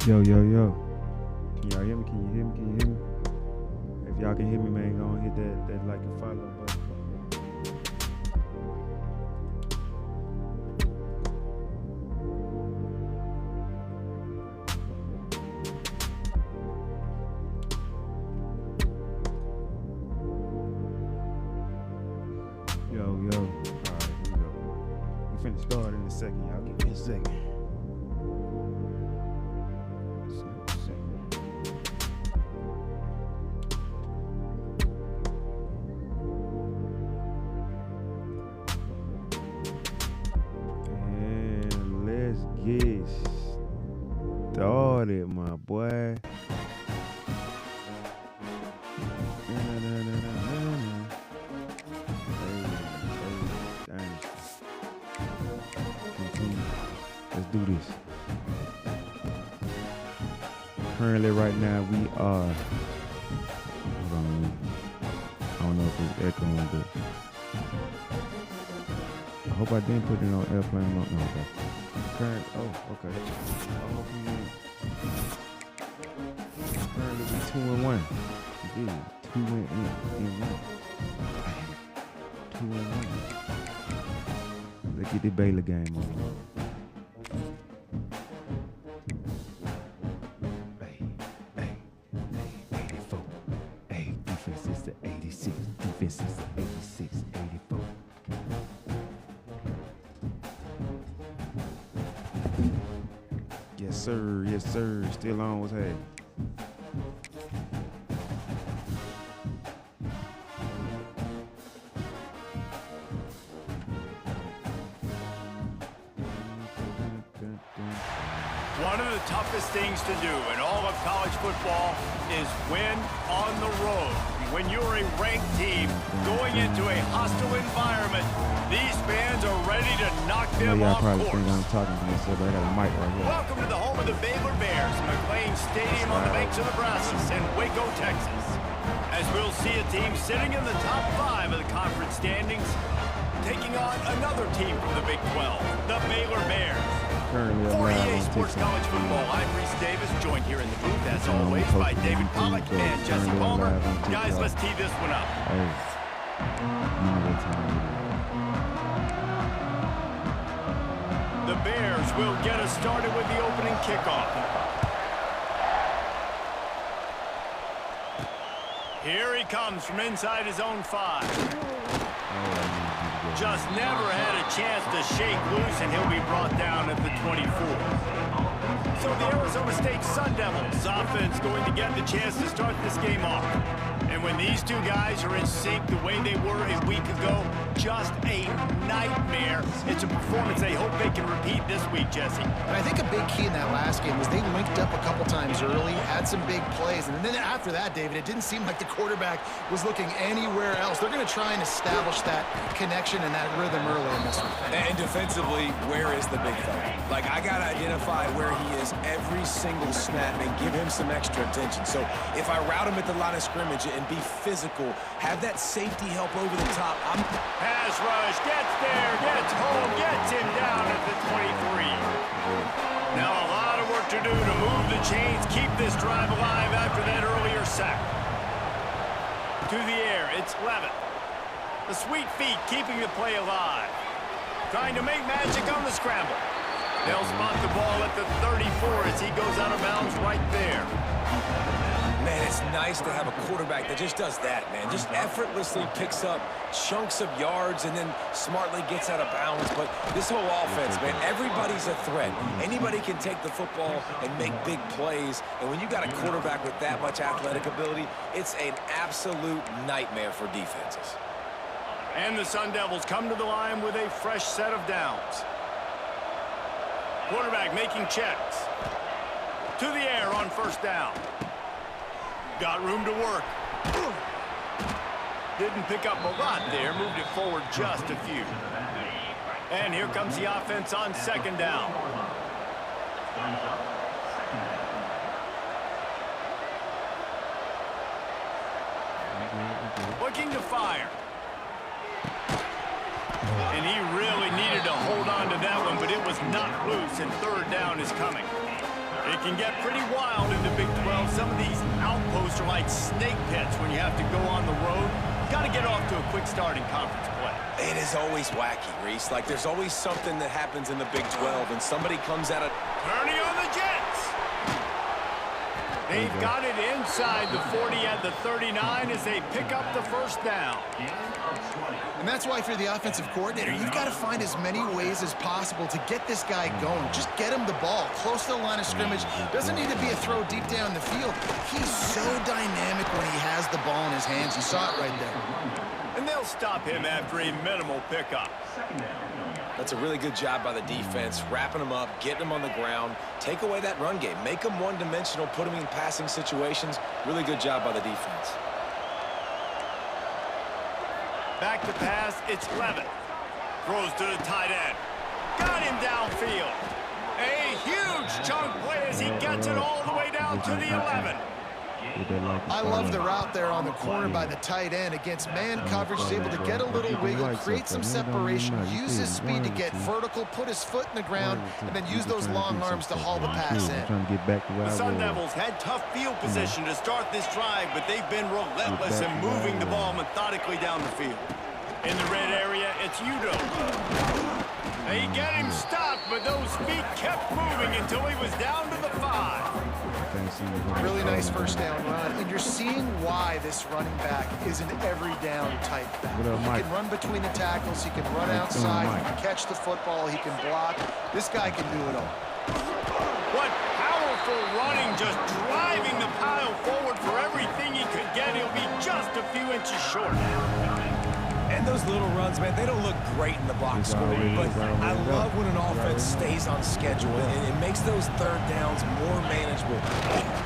Yo, yo, yo. Can y'all hear me? Can you hear me? Can you hear me? If y'all can hear me, man, go and hit that like and follow button. Yo, yo. Alright, here we go. We finna start in a second, y'all. Give me a second. And let's get started, my boy. Dynasty. Continue. Let's do this. Currently, right now, we are. Hold on. I don't know if it's echoing, but I hope I didn't put it on airplane mode. No, okay. Current. Oh, okay. I hope you. Currently, we 2-1. Yeah, 2-1. 2-1. Let's get the Baylor game on. Hey, 84. Hey, defense is the 86. Defense is the 86, 84. Yes, sir. Yes, sir. Still on. What's happening? One of the toughest things to do in all of college football is win on the road. When you're a ranked team going into a hostile environment, these fans are ready to knock them off probably course. think I'm talking to myself, but I got a mic right here. Welcome to the home of the Baylor Bears, McLean Stadium on the banks of the Brazos in Waco, Texas. As we'll see a team sitting in the top 5 of the conference standings, taking on another team from the Big 12, the Baylor Bears. Currently, For I'm EA live on Sports TikTok. College Football, I'm Reese Davis, joined here in the booth, as I'm always, posting by on David YouTube, Pollack so and Jesse currently I'm Palmer. live on Guys, TikTok. let's tee this one up. Hey, you know what time it The Bears will get us started with the opening kickoff. Here he comes from inside his own 5. Just never had a chance to shake loose, and he'll be brought down at the 24. So the Arizona State Sun Devils offense going to get the chance to start this game off. And when these two guys are in sync the way they were a week ago, just a nightmare. It's a performance they hope they can repeat this week, Jesse. And I think a big key in that last game was they linked up a couple times early, had some big plays, and then after that, David, it didn't seem like the quarterback was looking anywhere else. They're going to try and establish that connection and that rhythm early in this one. And defensively, where is the big fella? Like, I got to identify where he is every single snap and give him some extra attention. So if I route him at the line of scrimmage and be physical, have that safety help over the top. Pass rush, gets there, gets home, gets him down at the 23. Now a lot of work to do to move the chains, keep this drive alive after that earlier sack. To the air, it's Levitt. The sweet feet keeping the play alive. Trying to make magic on the scramble. They'll spot the ball at the 34 as he goes out of bounds right there. Man, it's nice to have a quarterback that just does that, man. Just effortlessly picks up chunks of yards and then smartly gets out of bounds. But this whole offense, man, everybody's a threat. Anybody can take the football and make big plays. And when you got a quarterback with that much athletic ability, it's an absolute nightmare for defenses. And the Sun Devils come to the line with a fresh set of downs. Quarterback making checks. To the air on first down. Got room to work. Didn't pick up a lot there. Moved it forward just a few. And here comes the offense on second down. Looking to fire. And he really needed to hold on to that one, but it was not loose, and third down is coming. It can get pretty wild in the Big 12. Some of these outposts are like snake pits when you have to go on the road. Got to get off to a quick start in conference play. It is always wacky, Reese. Like, there's always something that happens in the Big 12, and somebody comes out of... Turning on the Jets. They've got it inside the 40 at the 39 as they pick up the first down. And that's why, if you're the offensive coordinator, you've got to find as many ways as possible to get this guy going. Just get him the ball close to the line of scrimmage. Doesn't need to be a throw deep down the field. He's so dynamic when he has the ball in his hands. You saw it right there. And they'll stop him after a minimal pickup. That's a really good job by the defense, wrapping him up, getting him on the ground, take away that run game, make him one-dimensional, put him in passing situations. Really good job by the defense. Back to pass, it's Levitt. Throws to the tight end. Got him downfield. A huge chunk play as he gets it all the way down to the 11. I love the route there on the corner by the tight end against man coverage. He's able to get a little wiggle, create some separation, use his speed to get vertical, put his foot in the ground, and then use those long arms to haul the pass in. The Sun Devils had tough field position to start this drive, but they've been relentless in moving the ball methodically down the field. In the red area, it's Udo. They get him stopped, but those feet kept moving until he was down to the 5. Really nice first down run, and you're seeing why this running back is an every down type back. He can run between the tackles, he can run outside, he can catch the football, he can block. This guy can do it all. What powerful running, just driving the pile forward for everything he could get. He'll be just a few inches short. And those little runs, man, they don't look great in the box score, but I love when an offense stays on schedule, and it makes those third downs more manageable.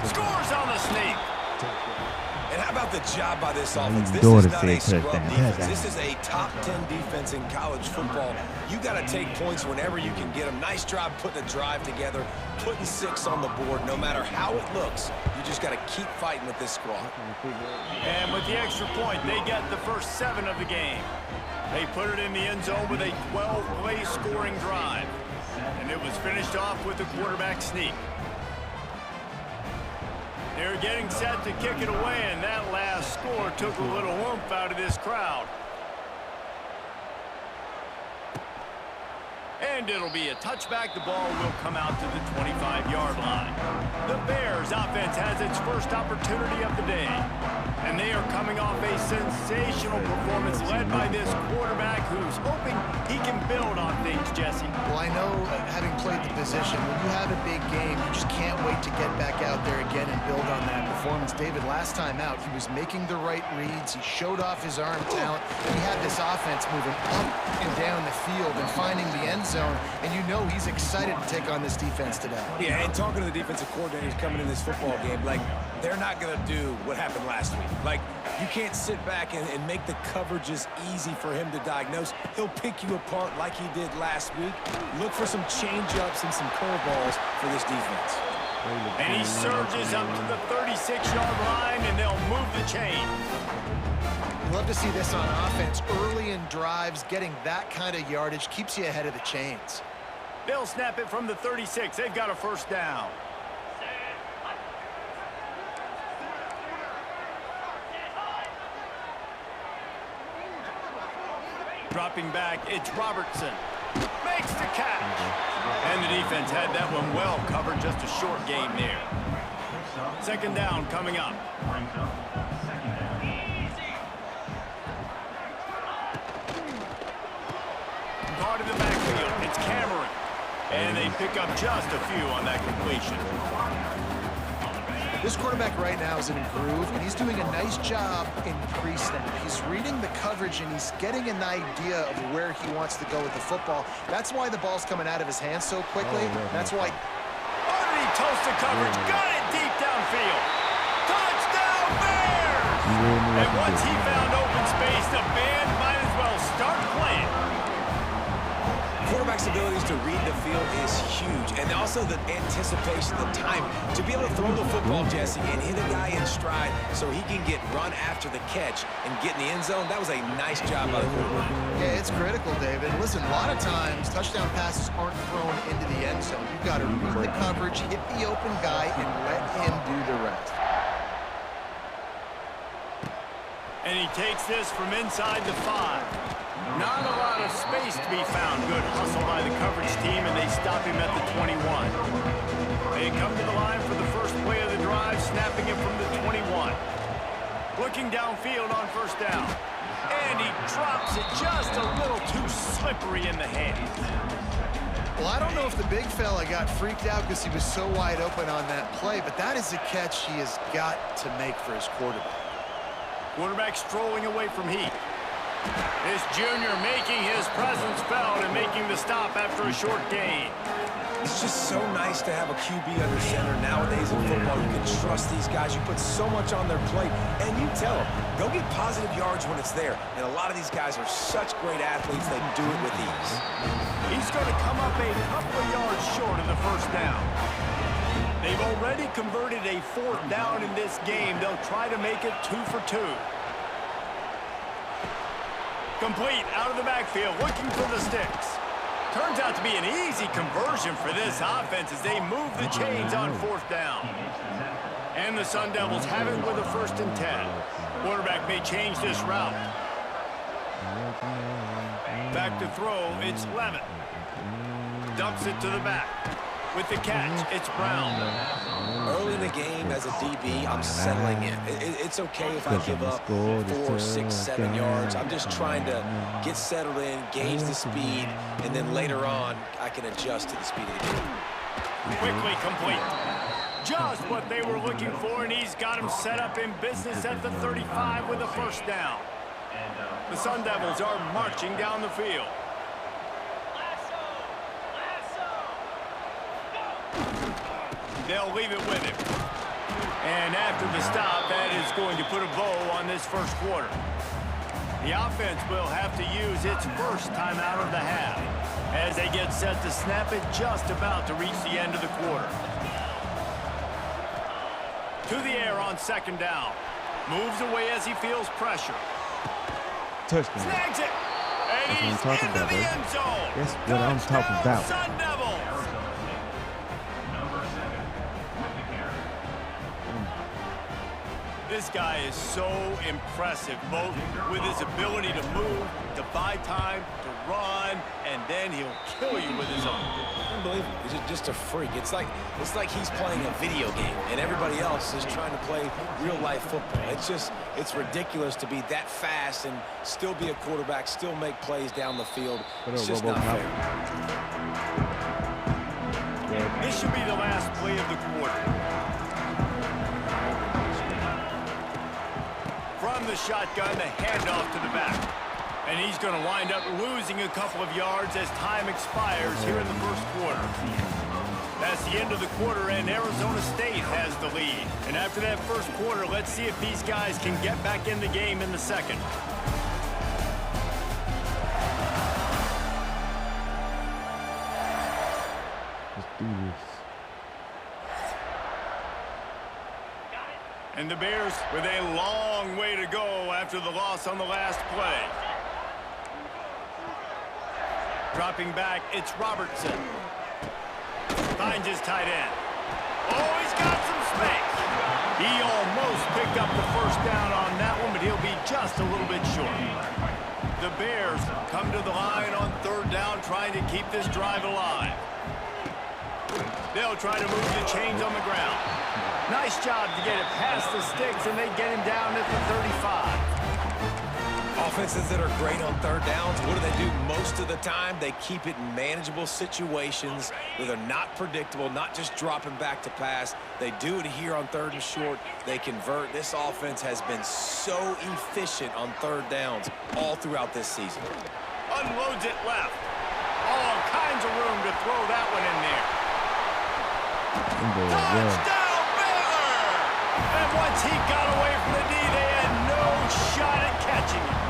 Scores on the sneak. And how about the job by this offense? This is not a scrub defense. This is a top 10 defense in college football. You got to take points whenever you can get them. Nice job putting a drive together, putting 6 on the board. No matter how it looks, you just got to keep fighting with this squad. And with the extra point, they get the first 7 of the game. They put it in the end zone with a 12-play scoring drive. And it was finished off with a quarterback sneak. They're getting set to kick it away, and that last score took a little oomph out of this crowd. And it'll be a touchback. The ball will come out to the 25-yard line. The Bears offense has its first opportunity of the day. And they are coming off a sensational performance led by this quarterback who's hoping he can build on things, Jesse. Well, I know, having played the position, when you have a big game, you just can't wait to get back out there again and build on that performance. David, last time out, he was making the right reads. He showed off his arm talent. He had this offense moving up and down the field and finding the end zone. And you know he's excited to take on this defense today. Yeah, and talking to the defensive coordinators coming in this football game, like, they're not going to do what happened last week. Like, you can't sit back and make the coverages easy for him to diagnose. He'll pick you apart like he did last week. Look for some change-ups and some curveballs for this defense. And he surges up to the 36-yard line, and they'll move the chain. Love to see this on offense. Early in drives, getting that kind of yardage keeps you ahead of the chains. They'll snap it from the 36. They've got a first down. Dropping back, it's Robertson. Makes the catch. And the defense had that one well covered, just a short gain there. Second down coming up. Part of the backfield, it's Cameron. And they pick up just a few on that completion. This quarterback right now is in a groove, and he's doing a nice job in pre-snap. He's reading the coverage, and he's getting an idea of where he wants to go with the football. That's why the ball's coming out of his hands so quickly. That's why... Underneath toasted coverage, got it deep downfield. Touchdown Bears! And once he found open space, the band might as well start playing. Quarterback's ability is to read the field is huge. And also the anticipation, the timing. To be able to throw the football, Jesse, and hit a guy in stride so he can get run after the catch and get in the end zone, that was a nice job by the quarterback. Yeah, it's critical, David. Listen, a lot of times touchdown passes aren't thrown into the end zone. You've got to read the coverage, hit the open guy, and let him do the rest. And he takes this from inside the 5. Not a lot of space to be found. Good hustle by the coverage team, and they stop him at the 21. They come to the line for the first play of the drive, snapping it from the 21. Looking downfield on first down. And he drops it just a little too slippery in the hands. Well, I don't know if the big fella got freaked out because he was so wide open on that play, but that is a catch he has got to make for his quarterback. Quarterback strolling away from heat. This junior making his presence felt and making the stop after a short gain. It's just so nice to have a QB under center nowadays in football. You can trust these guys. You put so much on their plate, and you tell them, go get positive yards when it's there. And a lot of these guys are such great athletes, they do it with ease. He's going to come up a couple of yards short of the first down. They've already converted a 4th down in this game. They'll try to make it 2 for 2. Complete out of the backfield, looking for the sticks. Turns out to be an easy conversion for this offense as they move the chains on 4th down. And the Sun Devils have it with a 1st and 10. Quarterback may change this route. Back to throw, it's Levin. Dumps it to the back. With the catch, it's Brown. Early in the game, as a DB, I'm settling in. It's okay if I give up 4, 6, 7 yards. I'm just trying to get settled in, gauge the speed, and then later on, I can adjust to the speed of the game. Quickly complete. Just what they were looking for, and he's got him set up in business at the 35 with a 1st down. The Sun Devils are marching down the field. They'll leave it with him. And after the stop, that is going to put a bow on this first quarter. The offense will have to use its first timeout of the half as they get set to snap it just about to reach the end of the quarter. To the air on 2nd down. Moves away as he feels pressure. Touchdown. Snags it. And That's he's what I'm talking into about, the baby. end zone. That's what I'm talking Touchdown, about. Sun Devils. This guy is so impressive, both with his ability to move, to buy time, to run, and then he'll kill you with his own. Unbelievable. He's just a freak. It's like he's playing a video game, and everybody else is trying to play real-life football. It's ridiculous to be that fast and still be a quarterback, still make plays down the field. It's just not fair. This should be the last play of the quarter. From the shotgun, the handoff to the back. And he's going to wind up losing a couple of yards as time expires here in the first quarter. That's the end of the quarter, and Arizona State has the lead. And after that first quarter, let's see if these guys can get back in the game in the second. Let's do this. And the Bears with a long way to go after the loss on the last play. Dropping back, it's Robertson. Finds his tight end. Oh, he's got some space. He almost picked up the 1st down on that one, but he'll be just a little bit short. The Bears come to the line on 3rd down, trying to keep this drive alive. They'll try to move the chains on the ground. Nice job to get it past the sticks, and they get him down at the 35. Offenses that are great on 3rd downs, what do? Most of the time, they keep it in manageable situations where they're not predictable, not just dropping back to pass. They do it here on 3rd and short. They convert. This offense has been so efficient on 3rd downs all throughout this season. Unloads it left. All kinds of room to throw that one in there. Touchdown, Baylor! And once he got away from the D, they had no shot at catching him.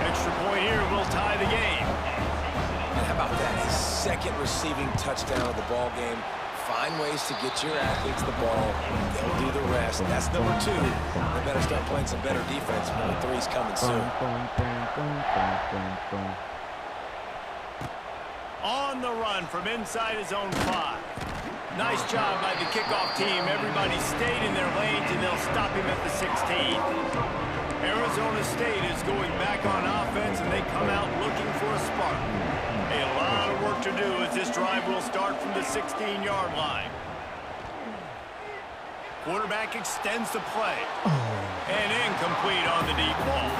Extra point here will tie the game. And how about that? His touchdown of the ball game. Find ways to get your athletes the ball. They'll do the rest. That's number 2. They better start playing some better defense. Number 3's coming soon. On the run from inside his own 5. Nice job by the kickoff team. Everybody stayed in their lanes, and they'll stop him at the 16. Arizona State is going back on offense, and they come out looking for a spark. A lot of work to do as this drive will start from the 16-yard line. Quarterback extends the play. And incomplete on the deep ball.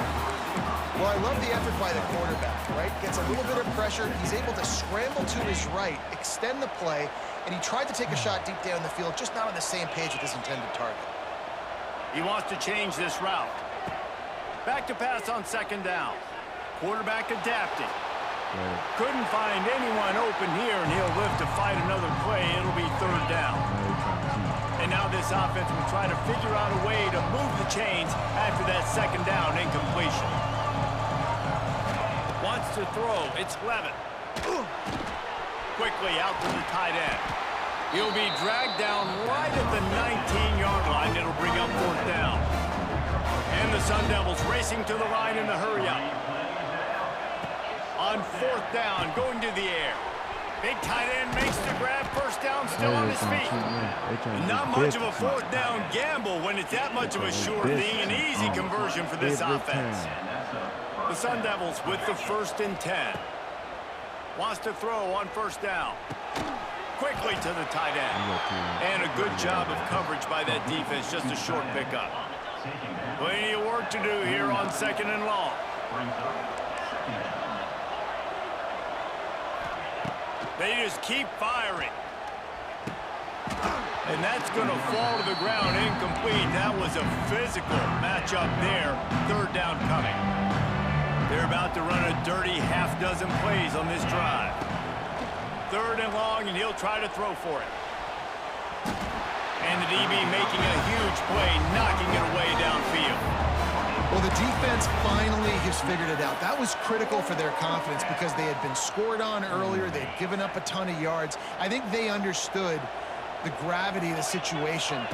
Well, I love the effort by the quarterback, right? Gets a little bit of pressure. He's able to scramble to his right, extend the play, and he tried to take a shot deep down the field, just not on the same page with his intended target. He wants to change this route. Back to pass on 2nd down. Quarterback adapting. Couldn't find anyone open here, and he'll live to fight another play. It'll be 3rd down. And now this offense will try to figure out a way to move the chains after that 2nd down incompletion. Wants to throw. It's Levitt. Quickly out to the tight end. He'll be dragged down right at the 19-yard line. It'll bring up 4th down. And the Sun Devils racing to the line in the hurry-up. On 4th down, going to the air. Big tight end makes the grab. 1st down, still on his feet. Not much of a 4th down gamble when it's that much of a sure thing. An easy conversion for this offense. The Sun Devils with the 1st and 10. Wants to throw on 1st down. Quickly to the tight end. And a good job of coverage by that defense. Just a short pickup. Plenty of work to do here on 2nd and long. They just keep firing. And that's going to fall to the ground incomplete. That was a physical matchup there. 3rd down coming. They're about to run a dirty half-dozen plays on this drive. 3rd and long, and he'll try to throw for it. And the DB making a huge play, knocking it away downfield. Well, the defense finally has figured it out. That was critical for their confidence because they had been scored on earlier. They had given up a ton of yards. I think they understood the gravity of the situation.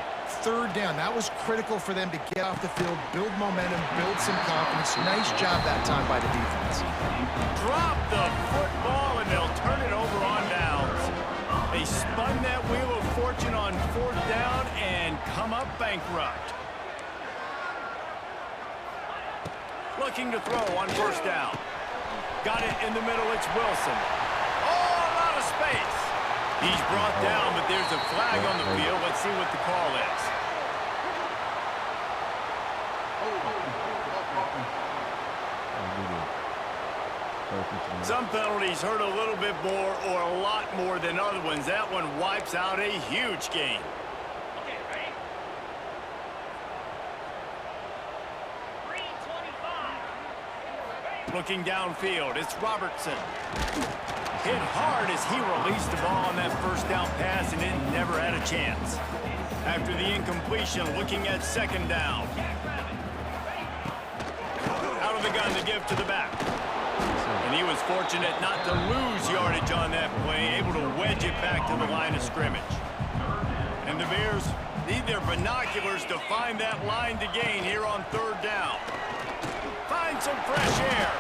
3rd down, that was critical for them to get off the field, build momentum, build some confidence. Nice job that time by the defense. Drop the football, and they'll turn it over on downs. They spun that wheel of fortune on 4th down and come up bankrupt. Looking to throw on 1st down. Got it in the middle, it's Wilson. Oh, a lot of space. He's brought down, but there's a flag on the field. Let's see what the call is. Some penalties hurt a little bit more or a lot more than other ones. That one wipes out a huge game. Looking downfield, it's Robertson. Hit hard as he released the ball on that 1st down pass, and it never had a chance. After the incompletion, looking at 2nd down. Out of the gun to give to the back. And he was fortunate not to lose yardage on that play, able to wedge it back to the line of scrimmage. And the Bears need their binoculars to find that line to gain here on 3rd down. Find some fresh air.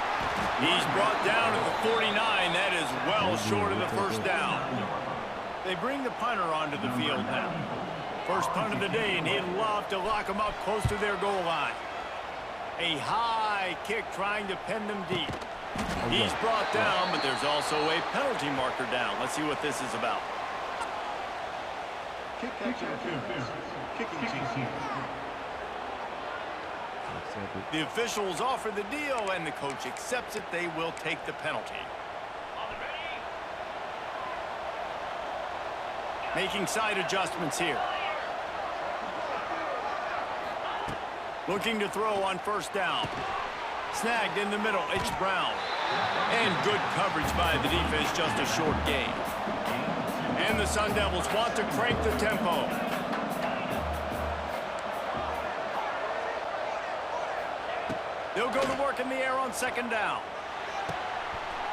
He's brought down at the 49. That is well short of the 1st down. They bring the punter onto the field now. First punt of the day, and he'd love to lock them up close to their goal line. A high kick trying to pin them deep. He's brought down, but there's also a penalty marker down. Let's see what this is about. Kicking team. The officials offer the deal, and the coach accepts it. They will take the penalty. Making side adjustments here. Looking to throw on 1st down. Snagged in the middle, it's Brown. And good coverage by the defense, just a short gain. And the Sun Devils want to crank the tempo. They'll go to work in the air on 2nd down.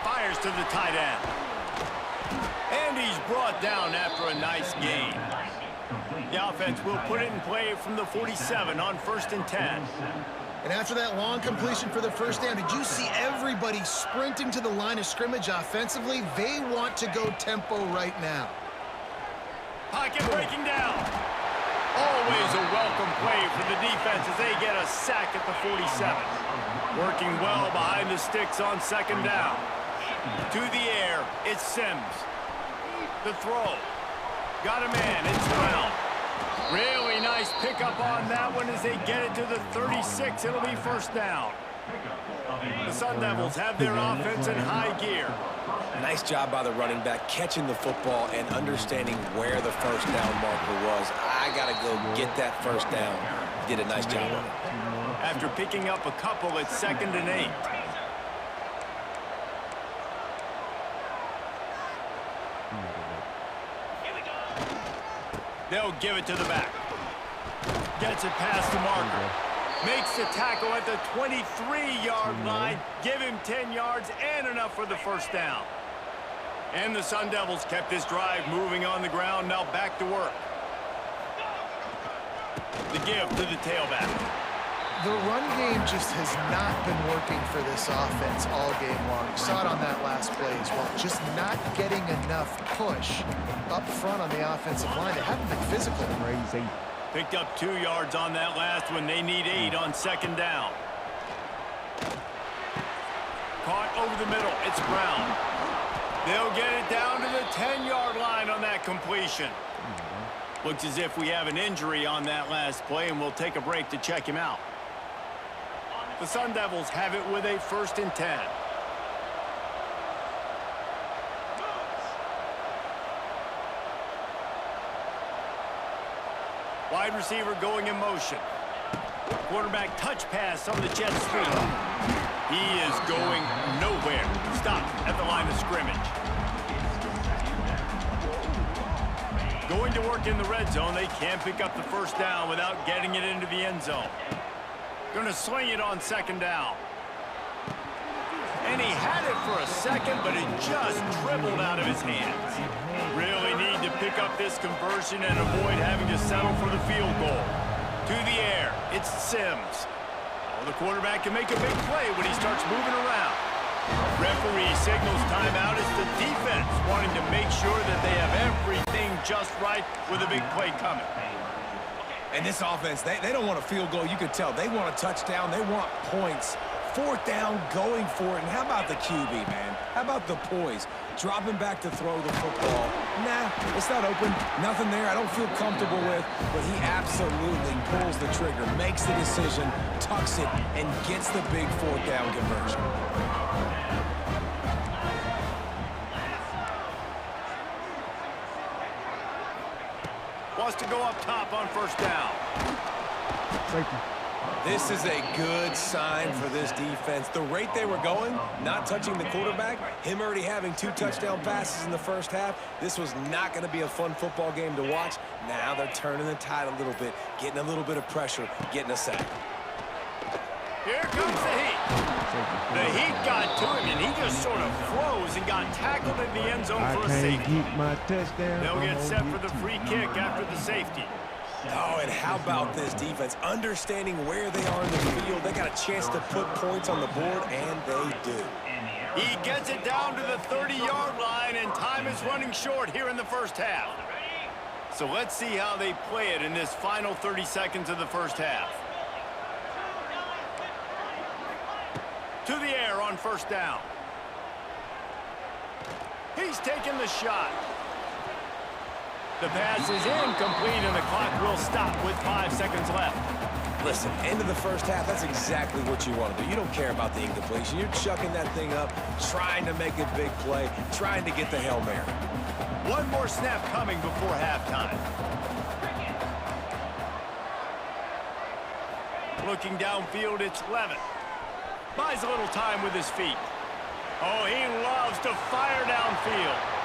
Fires to the tight end. And he's brought down after a nice gain. The offense will put it in play from the 47 on 1st and 10. And after that long completion for the first down, did you see everybody sprinting to the line of scrimmage offensively? They want to go tempo right now. Pocket breaking down. Always a welcome play for the defense as they get a sack at the 47. Working well behind the sticks on 2nd down. To the air, it's Sims. The throw. Got a man, it's Brown. Really nice pickup on that one as they get it to the 36. It'll be 1st down. The Sun Devils have their offense in high gear. Nice job by the running back, catching the football and understanding where the 1st down marker was. I got to go get that 1st down. Did a nice job on it. After picking up a couple, it's 2nd and 8. They'll give it to the back. Gets it past the marker. Makes the tackle at the 23-yard line. Give him 10 yards and enough for the 1st down. And the Sun Devils kept this drive moving on the ground. Now back to work. The give to the tailback. The run game just has not been working for this offense all game long. You saw it on that last play as well. Just not getting enough push up front on the offensive line. They haven't been physical. Crazy. Picked up 2 yards on that last one. They need 8 on 2nd down. Caught over the middle. It's Brown. They'll get it down to the 10-yard line on that completion. Looks as if we have an injury on that last play, and we'll take a break to check him out. The Sun Devils have it with a 1st and 10. Wide receiver going in motion. Quarterback touch pass on the jet sweep. He is going nowhere. Stop at the line of scrimmage. Going to work in the red zone. They can't pick up the 1st down without getting it into the end zone. Going to sling it on 2nd down. And he had it for a second, but it just dribbled out of his hands. Really need to pick up this conversion and avoid having to settle for the field goal. To the air, it's Sims. Oh, the quarterback can make a big play when he starts moving around. Referee signals timeout. It's the defense wanting to make sure that they have everything just right with a big play coming. And this offense, they don't want a field goal. You could tell. They want a touchdown. They want points. 4th down, going for it. And how about the QB, man? How about the poise? Dropping back to throw the football. Nah, it's not open. Nothing there I don't feel comfortable with. But he absolutely pulls the trigger, makes the decision, tucks it, and gets the big 4th down conversion. Wants to go up top on 1st down. Safety. This is a good sign for this defense. The rate they were going, not touching the quarterback, him already having 2 touchdown passes in the 1st half, this was not going to be a fun football game to watch. Now they're turning the tide a little bit, getting a little bit of pressure, getting a sack. Here comes the heat. The heat got to him, and he just sort of froze and got tackled in the end zone for a safety. Get my touchdown. They'll get set for the free kick after the safety. Oh, and how about this defense? Understanding where they are in the field. They got a chance to put points on the board, and they do. He gets it down to the 30-yard line, and time is running short here in the 1st half. So let's see how they play it in this final 30 seconds of the 1st half. To the air on 1st down. He's taking the shot. The pass is incomplete, and the clock will stop with 5 seconds left. Listen, end of the 1st half, that's exactly what you want to do. You don't care about the incompletion. You're chucking that thing up, trying to make a big play, trying to get the Hail Mary. One more snap coming before halftime. Looking downfield, it's Levin. Buys a little time with his feet. Oh, he loves to fire downfield.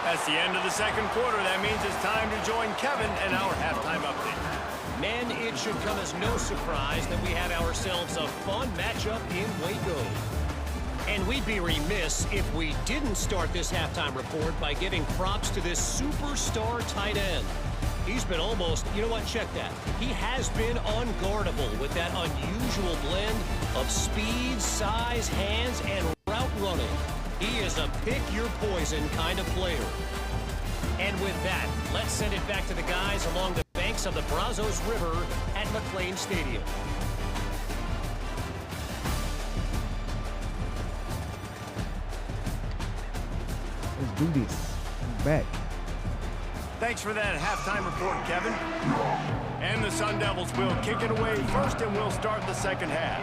That's the end of the 2nd quarter. That means it's time to join Kevin and our halftime update. Men, it should come as no surprise that we had ourselves a fun matchup in Waco. And we'd be remiss if we didn't start this halftime report by giving props to this superstar tight end. He's been almost, you know what, check that. He has been unguardable with that unusual blend of speed, size, hands, and route running. He is a pick-your-poison kind of player. And with that, let's send it back to the guys along the banks of the Brazos River at McLean Stadium. Let's do this. I'm back. Thanks for that halftime report, Kevin. And the Sun Devils will kick it away first, and we'll start the second half.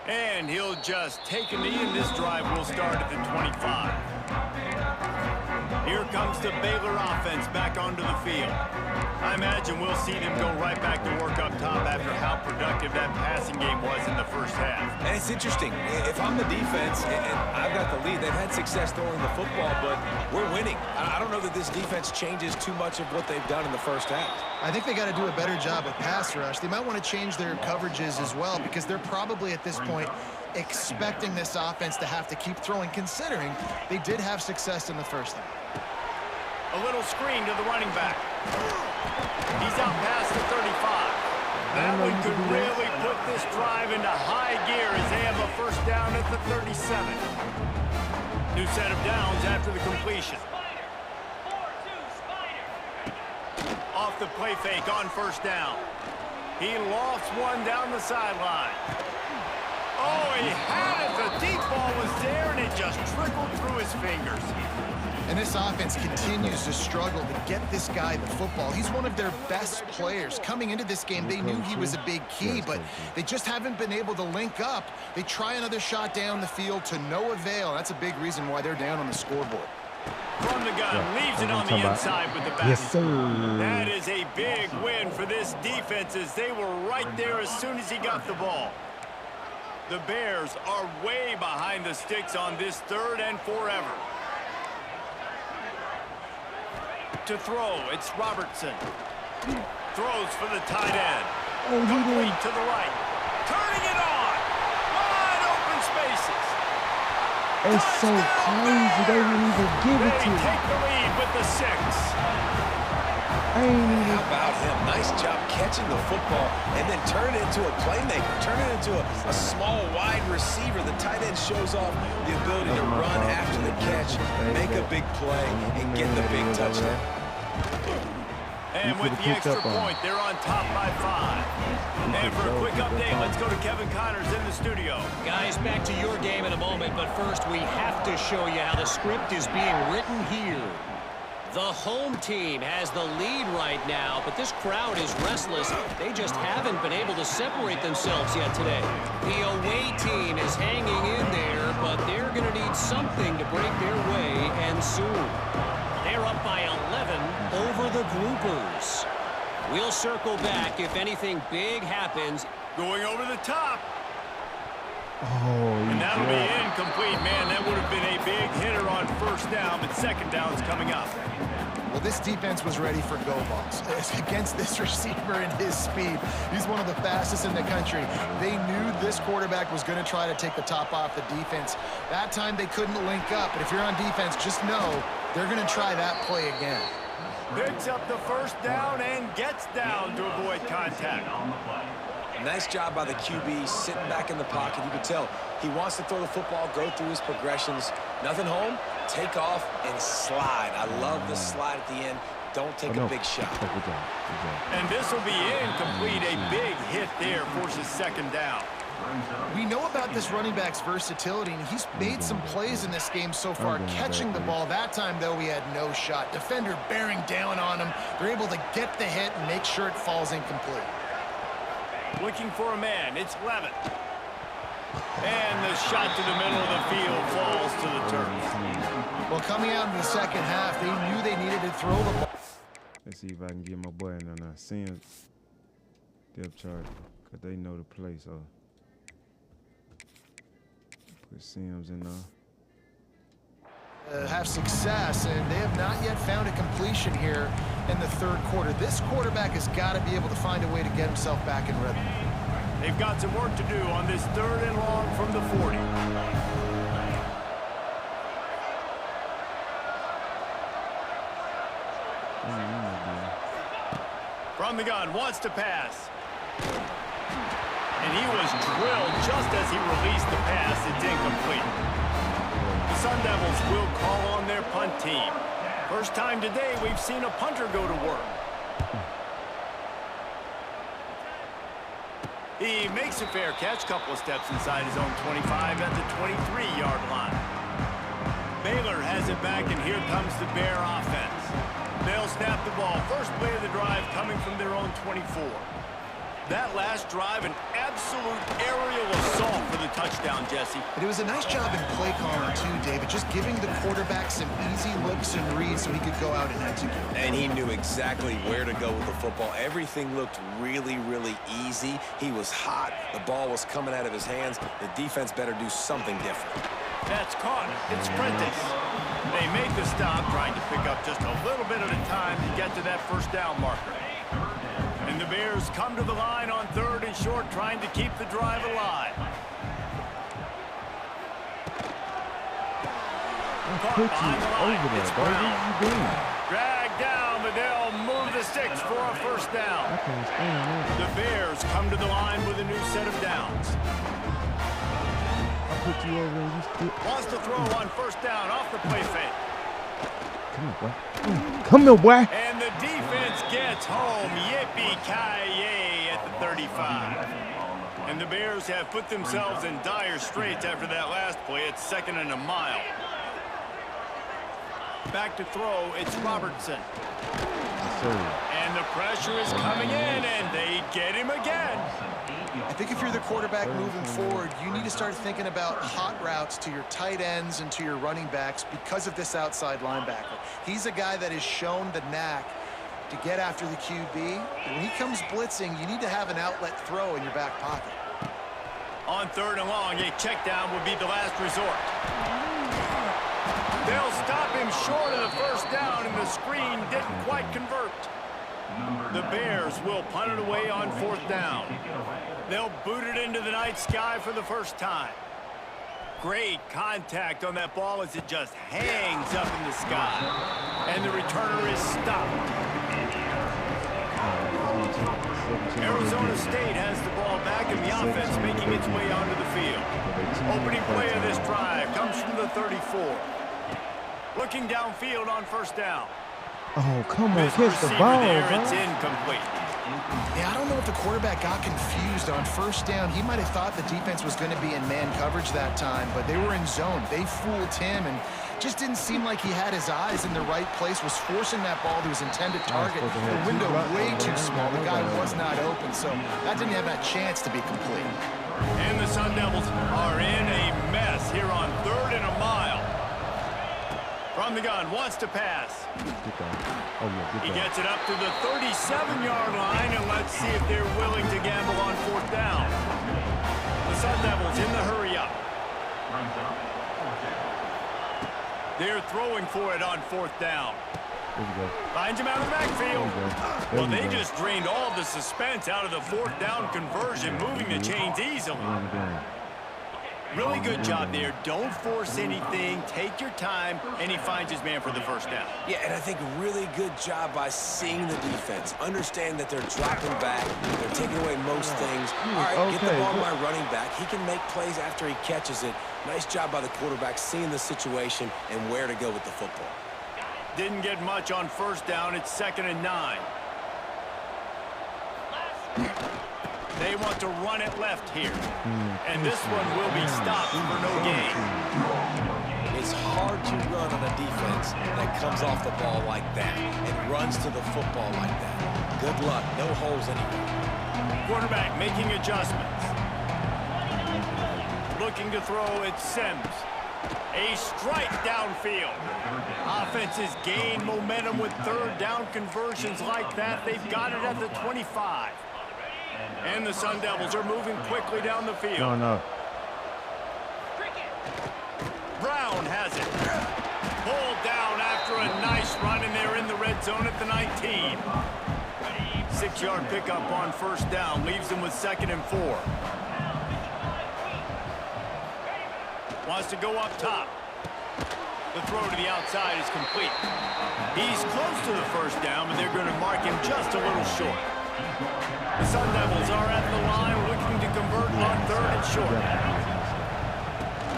And he'll just take a knee, and this drive will start at the 25. Here comes the Baylor offense back onto the field. I imagine we'll see them go right back to work up top after how productive that passing game was in the first half. And it's interesting. If I'm the defense and I've got the lead, they've had success throwing the football, but we're winning. I don't know that this defense changes too much of what they've done in the first half. I think they got to do a better job at pass rush. They might want to change their coverages as well, because they're probably at this point expecting this offense to have to keep throwing, considering they did have success in the first half. A little screen to the running back. He's out past the 35. That one could really put this drive into high gear as they have a first down at the 37. New set of downs after the completion. Off the play fake on first down. He lofts one down the sideline. Oh, he had it. The deep ball was there, and it just trickled through his fingers. And this offense continues to struggle to get this guy the football. He's one of their best players. Coming into this game, they knew he was a big key, but they just haven't been able to link up. They try another shot down the field to no avail. That's a big reason why they're down on the scoreboard. From the gun, leaves it on the inside with the back. Yes, sir. That is a big win for this defense, as they were right there as soon as he got the ball. The Bears are way behind the sticks on this third and forever. To throw, it's Robertson. Throws for the tight end. Complete to the right. Turning it on. Wide open spaces. It's so crazy. They didn't even give it to They him. take the lead with the 6. I ain't even. How about him? Nice job catching the football and then turn it into a playmaker. Turn it into a small wide receiver. The tight end shows off the ability to run after the catch, make a big play, and get the big touchdown. And with the extra point, they're on top by 5. And for a quick update, let's go to Kevin Connors in the studio. Guys, back to your game in a moment, but first we have to show you how the script is being written here. The home team has the lead right now, but this crowd is restless. They just haven't been able to separate themselves yet today. The away team is hanging in there, but they're going to need something to break their way, and soon. They're up by 11 over the Groupers. We'll circle back if anything big happens. Going over the top. Oh, And that'll be incomplete, man. That would have been a big hitter on first down, but second down's coming up. Well, this defense was ready for go balls. Against this receiver and his speed, he's one of the fastest in the country. They knew this quarterback was going to try to take the top off the defense. That time they couldn't link up, but if you're on defense, just know they're going to try that play again. Picks up the first down and gets down to avoid contact. Nice job by the QB sitting back in the pocket. You can tell he wants to throw the football, go through his progressions. Nothing home, take off, and slide. I love the slide at the end. Don't take a big shot. Good job. Good job. And this will be incomplete. A big hit there forces second down. We know about this running back's versatility, and he's made some plays in this game so far, catching the ball. That time, though, he had no shot. Defender bearing down on him. They're able to get the hit and make sure it falls incomplete. Looking for a man. It's Levitt. And the shot to the middle of the field falls to the turf. Well, coming out in the second half, they knew they needed to throw the ball. Let's see if I can get my boy in on Sims depth chart, because they know the play, so put Sims in there. Have success, and they have not yet found a completion here in the third quarter. This quarterback has got to be able to find a way to get himself back in rhythm. They've got some work to do on this 3rd and long from the 40. From the gun, wants to pass. And he was drilled just as he released the pass. It's incomplete. The Sun Devils will call on their punt team. First time today we've seen a punter go to work. He makes a fair catch, couple of steps inside his own 25 at the 23-yard line. Baylor has it back, and here comes the Bear offense. They'll snap the ball. First play of the drive coming from their own 24. That last drive, an absolute aerial assault for the touchdown, Jesse. But it was a nice job in play calling, too, David, just giving the quarterback some easy looks and reads so he could go out and execute. And he knew exactly where to go with the football. Everything looked really, really easy. He was hot. The ball was coming out of his hands. The defense better do something different. That's caught. It's Prentice. They make the stop, trying to pick up just a little bit at a time to get to that first down marker. And the Bears come to the line on 3rd and short, trying to keep the drive alive. Put you over there, It's bro. What Brown. are you doing? Dragged down, but they'll move the sticks for a first down. I can't stand this. The Bears come to the line with a new set of downs. I put you over there. You still. Wants to throw on first down off the play fake. Come here, boy. Come here, boy. And the defense gets home. Yippee-ki-yay at the 35. And the Bears have put themselves in dire straits after that last play. It's 2nd and a mile. Back to throw, it's Robertson. And the pressure is coming in, and they get him again. I think if you're the quarterback moving forward, you need to start thinking about hot routes to your tight ends and to your running backs because of this outside linebacker. He's a guy that has shown the knack to get after the QB. And when he comes blitzing, you need to have an outlet throw in your back pocket. On 3rd and long, a check down would be the last resort. They'll stop him short of the first down, and the screen didn't quite convert. The Bears will punt it away on 4th down. They'll boot it into the night sky for the first time. Great contact on that ball as it just hangs up in the sky. And the returner is stopped. Arizona State has the ball back, and the offense making its way onto the field. Opening play of this drive comes from the 34. Looking downfield on first down. Oh, come on, Missed catch the receiver ball, there, bro. it's incomplete. Yeah, I don't know if the quarterback got confused on first down. He might have thought the defense was going to be in man coverage that time, but they were in zone. They fooled him and just didn't seem like he had his eyes in the right place, was forcing that ball to his intended target. The window way too small. The guy was not open, so that didn't have that chance to be complete. And the Sun Devils are in a mess here on 3rd and a mile. From the gun, wants to pass. He gets it up to the 37-yard line, and let's see if they're willing to gamble on 4th down. The Sun Devils in the hurry-up. They're throwing for it on 4th down. Finds him out of the backfield. Well, they just drained all the suspense out of the 4th down conversion, moving the chains easily. Really good job there. Don't force anything. Take your time, and he finds his man for the first down. Yeah, and I think really good job by seeing the defense. Understand that they're dropping back. They're taking away most things. All right, get the ball to my running back. He can make plays after he catches it. Nice job by the quarterback seeing the situation and where to go with the football. Didn't get much on first down. It's 2nd and 9. They want to run it left here. And this one will be stopped for no gain. It's hard to run on a defense that comes off the ball like that and runs to the football like that. Good luck. No holes anywhere. Quarterback making adjustments. Looking to throw, it's Sims. A strike downfield. Offenses gain momentum with 3rd down conversions like that. They've got it at the 25. And the Sun Devils are moving quickly down the field. No. Brown has it. Pulled down after after a nice run, and they're in the red zone at the 19. 6-yard pickup on first down leaves them with 2nd and 4. Wants to go up top. The throw to the outside is complete. He's close to the first down, but they're going to mark him just a little short. The Sun Devils are at the line looking to convert on 3rd and short.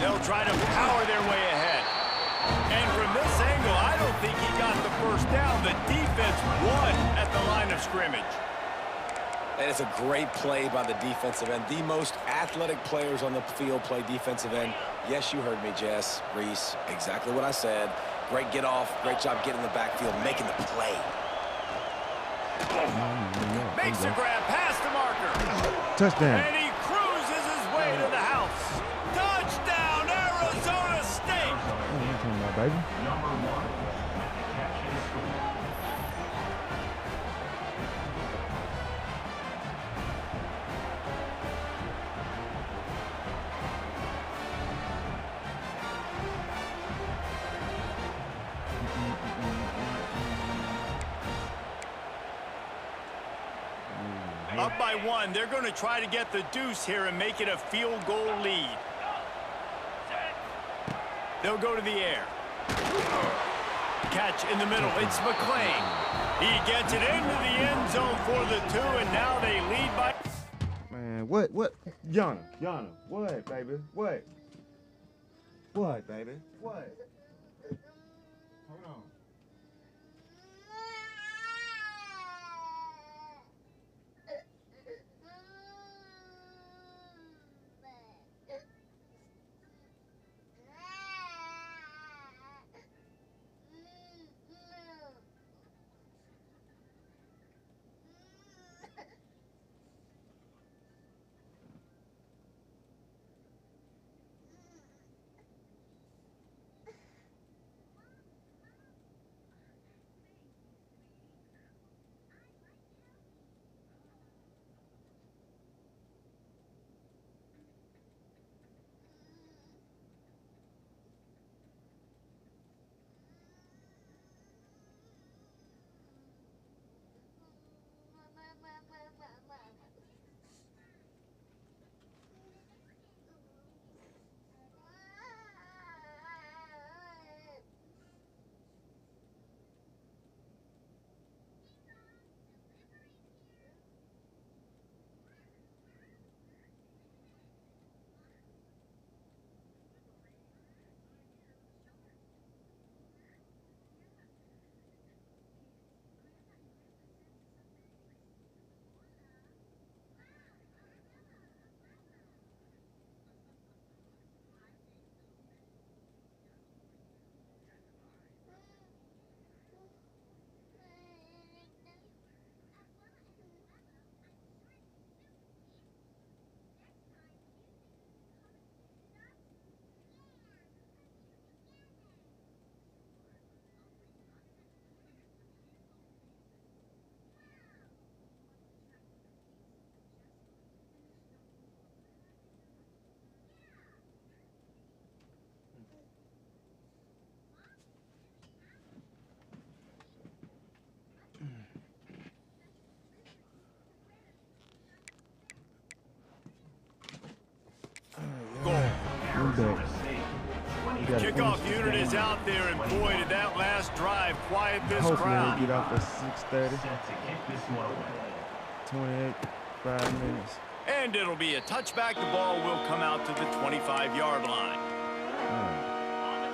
They'll try to power their way ahead. And from this angle, I don't think he got the first down. The defense won at the line of scrimmage. And it's a great play by the defensive end. The most athletic players on the field play defensive end. Yes, you heard me, Jess, Reese. Exactly what I said. Great get off. Great job getting in the backfield, making the play. Makes a grab past the marker. Touchdown. And he cruises his way to the house. Touchdown, Arizona State. Baby. Up by 1. They're going to try to get the deuce here and make it a field goal lead. They'll go to the air. Catch in the middle. It's McClain. He gets it into the end zone for the 2, and now they lead by... Man, what? Yana, what, baby? What? What, baby? What? Hold on. Kickoff unit is out there, and boy, did that last drive quiet this Hopefully crowd. they get off at 6:30. 28, 5 minutes. And it'll be a touchback. The ball will come out to the 25-yard line.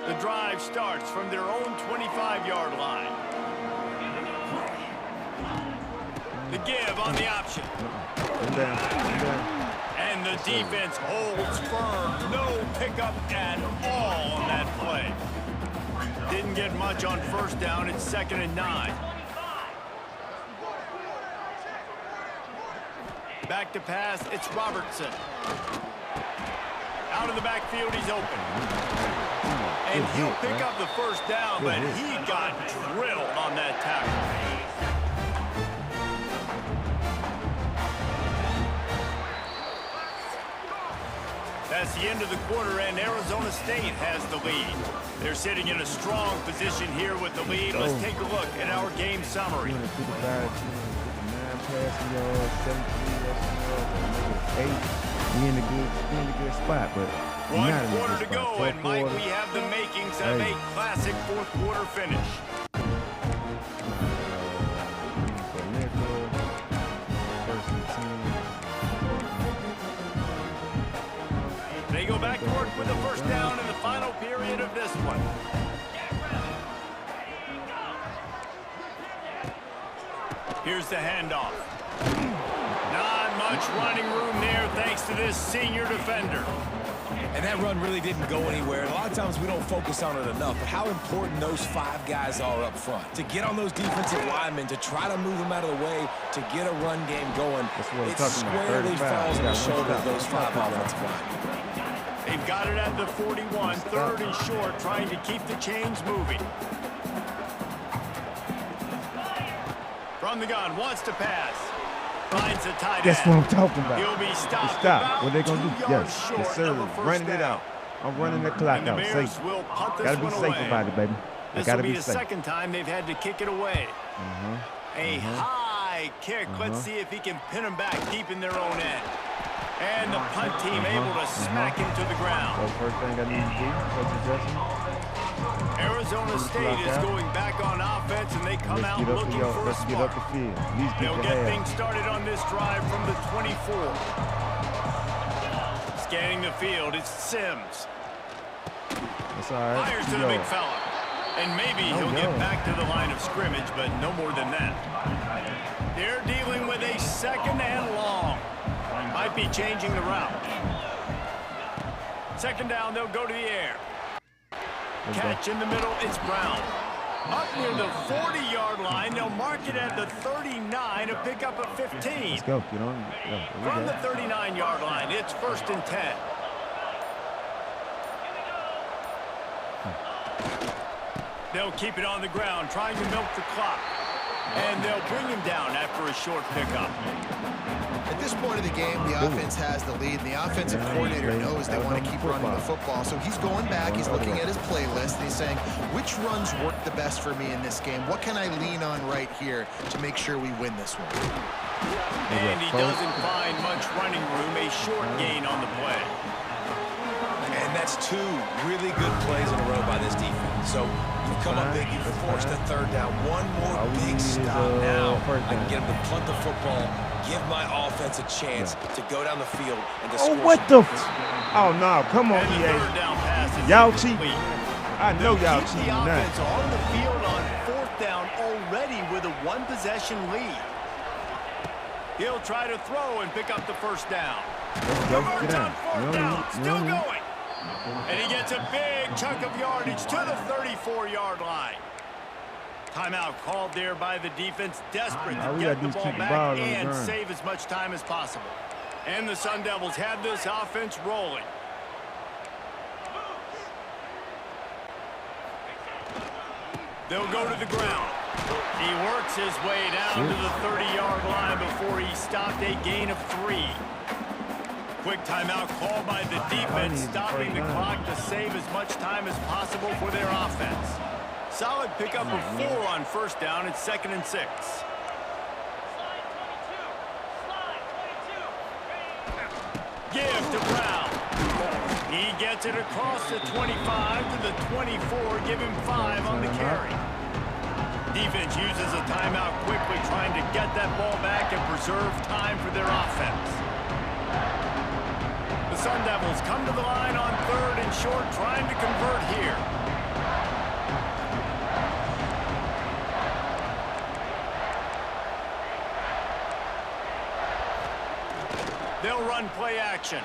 The drive starts from their own 25-yard line. The give on the option. And the defense holds firm. No pickup at all on that play. Didn't get much on first down. It's 2nd and 9. Back to pass. It's Robertson. Out of the backfield, he's open. And he'll pick up the first down, but he got drilled on that tackle. That's It's the end of the quarter, and Arizona State has the lead. They're sitting in a strong position here with the lead. Let's take a look at our game summary. 255, 259 passing yards, 73 rushing yards, -8. We in a good spot, but One not in a quarter good to spot. go, and Fourth Mike, quarter. we have the makings of a classic fourth quarter finish. They go back to work with a first down in the final period of this one. Here's the handoff. Not much running room there thanks to this senior defender. And that run really didn't go anywhere. And a lot of times we don't focus on it enough, but how important those 5 guys are up front. To get on those defensive linemen, to try to move them out of the way, to get a run game going, it squarely falls on the shoulder of those 5 offensive linemen. They've got it at the 41, third and short, trying to keep the chains moving. From the gun, wants to pass. Finds a tight end. That's what I'm talking about. He'll be stopped. Stop. What they gonna do? 2 yards Yes, short yes, sir. of a first Running it down. out. I'm running the clock And the out. Bears Safe. will punt this Gotta be one safe away. about it, baby. This Gotta will be be the safe. second time they've had to kick it away. A high kick. Let's see if he can pin them back deep in their own end. And the punt team able to smack him to the ground. So first thing I need to do, coach adjustment. Arizona State is going back on offense, and they come out looking for a Let's get up the spark. field. At least They'll get get the things started on this drive from the 24. Scanning the field, it's Sims. That's all right. Fires to the big fella. And maybe he'll get back to the line of scrimmage, but no more than that. They're dealing with a second and long. Might be changing the route. Second down, they'll go to the air. Catch in the middle, it's Brown. Up near the 40-yard line, they'll mark it at the 39, a pickup of 15. Let's go. Get on. Go. From the 39-yard line, it's 1st and 10. They'll keep it on the ground, trying to milk the clock. And they'll bring him down after a short pickup. At this point of the game, the offense has the lead, and the offensive coordinator knows they want to keep running the football. So he's going back, he's looking at his playlist, and he's saying, which runs work the best for me in this game? What can I lean on right here to make sure we win this one? And he doesn't find much running room, a short gain on the play. And that's 2 really good plays in a row by this defense. So you've come up big, you've forced a third down. One more big stop now. I can get him to punt the football, give my offense a chance to go down the field and to score. Oh, what the? Some Oh, no. Come on, And the EA. third down pass is Y'all incomplete. cheating. I know y'all Keep cheating the now. offense on the field on 4th down already with a 1-possession lead. He'll try to throw and pick up the first down. Let's go. Converts Get on down. 4th down, still going. And he gets a big chunk of yardage to the 34-yard line. Timeout called there by the defense, desperate to we get gotta the do is ball keep the back ball on the and ground. save as much time as possible. And the Sun Devils have this offense rolling. They'll go to the ground. He works his way down to the 30-yard line before he stopped a gain of 3. Quick timeout called by the defense, stopping the clock to save as much time as possible for their offense. Solid pickup of 4 on first down. It's 2nd and 6. Give to Brown. He gets it across the 25 to the 24. Give him 5 on the carry. Defense uses a timeout quickly, trying to get that ball back and preserve time for their offense. The Sun Devils come to the line on 3rd and short, trying to convert here. They'll run play action.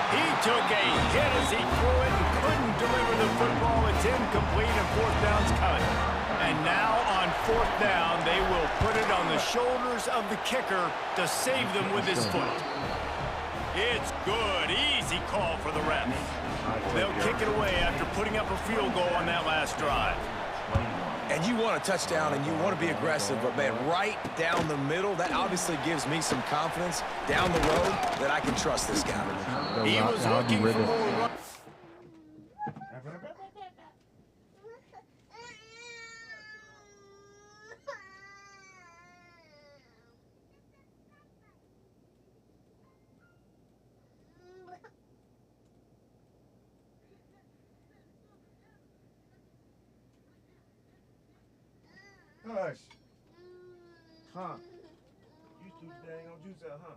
He took a hit as he threw it and couldn't deliver the football. It's incomplete and 4th down's coming. And now on 4th down, they will put it on the shoulders of the kicker to save them with his foot. It's good. Easy call for the refs. They'll kick it away after putting up a field goal on that last drive. And you want a touchdown and you want to be aggressive, but, man, right down the middle, that obviously gives me some confidence down the road that I can trust this guy. He was looking for more. Hush. Huh? You too dang on juice out, huh?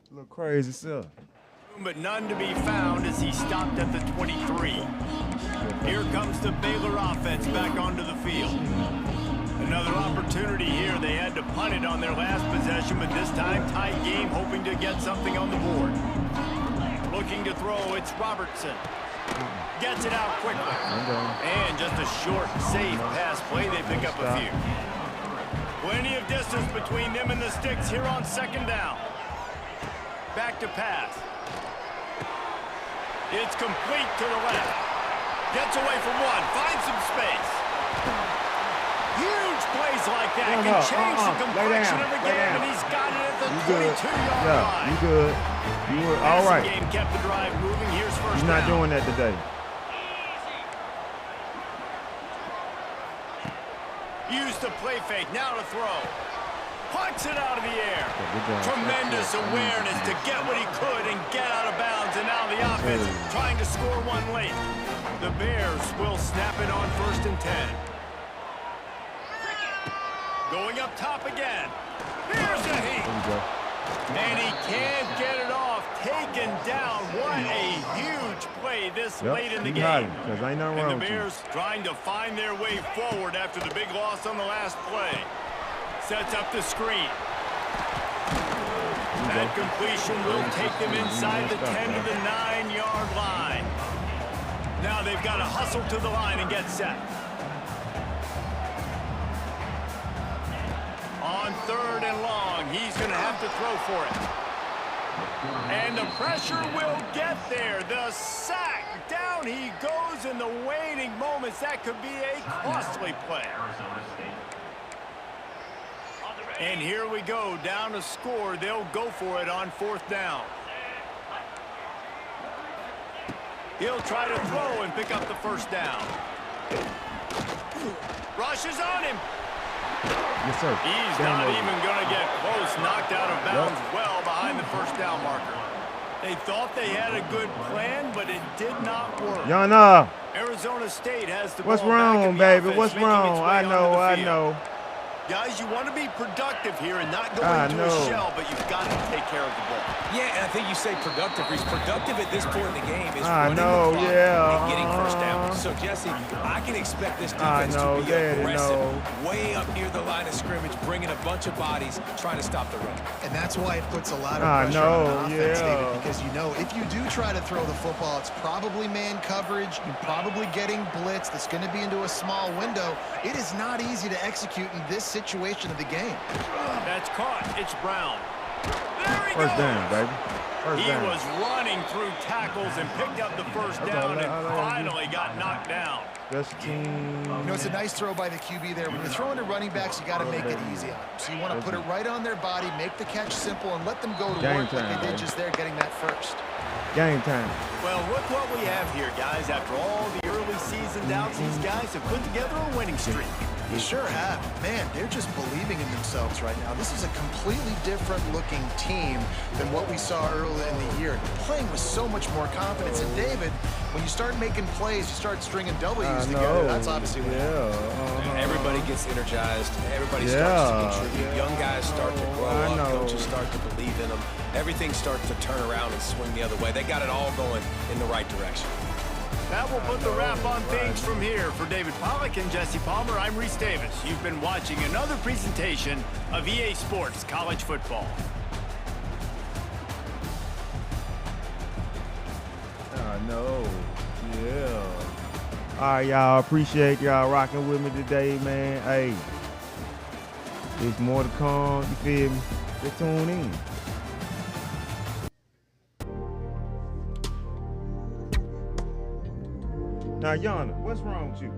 A little crazy stuff. But none to be found as he stopped at the 23. Here comes the Baylor offense back onto the field. Another opportunity here. They had to punt it on their last possession, but this time tight game, hoping to get something on the board. Looking to throw, it's Robertson. Gets it out quickly. And just a short, safe pass play. They pick up a few. Plenty of distance between them and the sticks here on second down. Back to pass. It's complete to the left. Gets away from one. Finds some space. Huge plays like that can change the complexion of a game, and he's got it at the 22-yard line. You good. You were all right. Game kept the drive moving. Here's first He's not down. doing that today. Used to play fake. Now to throw. Punts it out of the air. Tremendous awareness to get what he could and get out of bounds. And now the offense trying to score one late. The Bears will snap it on 1st and 10. Going up top again. Here's a heat. And he can't get it off. Taken down. What a huge play this late in the game. And the Bears trying to find their way forward after the big loss on the last play. Sets up the screen. That completion will take them inside the 10 to the 9-yard line. Now they've got to hustle to the line and get set. On 3rd and long, he's going to have to throw for it. And the pressure will get there. The sack. Down he goes in the waiting moments. That could be a costly play. And here we go, down to score. They'll go for it on 4th down. He'll try to throw and pick up the first down. Rushes on him. Yes, sir. He's not even going to get close. Knocked out of bounds well behind the first down marker. They thought they had a good plan, but it did not work. Yana. Arizona State has the What's ball back in wrong, the baby? offense, What's making wrong? its way I onto know, the I field. know. Guys, you want to be productive here and not go into a shell, but you've got to take care of the ball. Yeah, and I think you say productive. He's productive at this point in the game is I running know, the clock yeah, and getting first down. So, Jesse, I can expect this defense to be aggressive, way up near the line of scrimmage, bringing a bunch of bodies, trying to stop the run. And that's why it puts a lot of pressure on offense, David, because you know if you do try to throw the football, it's probably man coverage. You're probably getting blitz. That's going to be into a small window. It is not easy to execute in this situation of the game. That's caught. It's Brown. There he First goes. down, baby. First He down. was running through tackles and picked up the first down and finally got knocked down. Best team. You know, it's a nice throw by the QB there. When you're throwing to running backs, you got to make it easy on them. So you want to put it right on their body, make the catch simple, and let them go to work like they did just there getting that first. Game time. Well, look what we have here, guys. After all the early season doubts, these guys have put together a winning streak. They sure have. Man, they're just believing in themselves right now. This is a completely different looking team than what we saw earlier in the year. Playing with so much more confidence. And David, when you start making plays, you start stringing W's together. That's obviously what Everybody gets energized. Everybody starts to contribute. Young guys start to grow up. Coaches start to believe in them. Everything starts to turn around and swing the other way. They got it all going in the right direction. That will put the wrap on things from here. For David Pollack and Jesse Palmer, I'm Reese Davis. You've been watching another presentation of EA Sports College Football. I know. Yeah. All right, y'all. Appreciate y'all rocking with me today, man. Hey, there's more to come. You feel me? Just tune in. Now, Yana, what's wrong with you?